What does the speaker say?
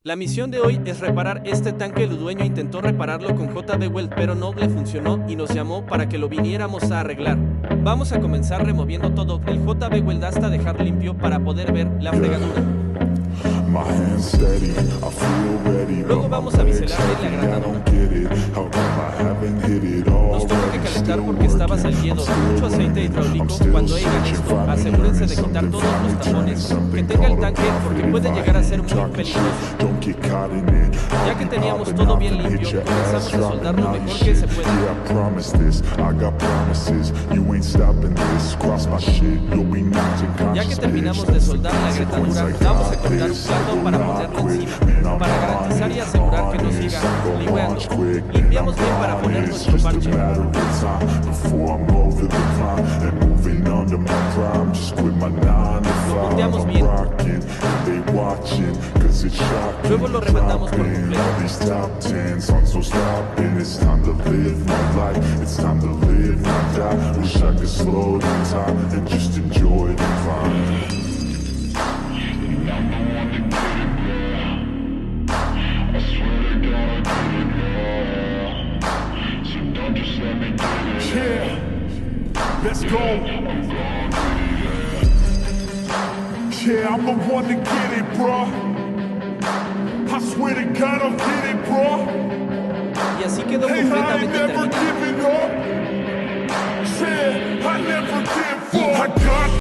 La misión de hoy es reparar este tanque. El dueño intentó repararlo con JB Weld, pero no le funcionó y nos llamó para que lo viniéramos a arreglar. Vamos a comenzar removiendo todo el JB Weld hasta dejar limpio para poder ver la fregadura. Luego vamos a biselar la granadora. Nos tuvo que calentar porque estaba saliendo mucho aceite hidráulico. Cuando hagan esto, asegúrense de quitar todos los tapones que tenga el tanque porque puede llegar a ser muy peligroso. Ya que teníamos todo bien limpio, comenzamos a soldar lo mejor que se puede. Ya que terminamos de soldar la gretadura, vamos a cortar un plato para ponerlo encima, para garantizar y asegurar que no siga ligueando. Limpiamos bien para poner nuestro parche. Lo volteamos bien. Luego lo rematamos por completo. Yeah, let's go. Yeah, I'm the one to get it, bro. I swear to God, I'll get it, bro. Y así quedó Hey, I ain't completamente never terminado. giving up. Yeah, I never give up. I got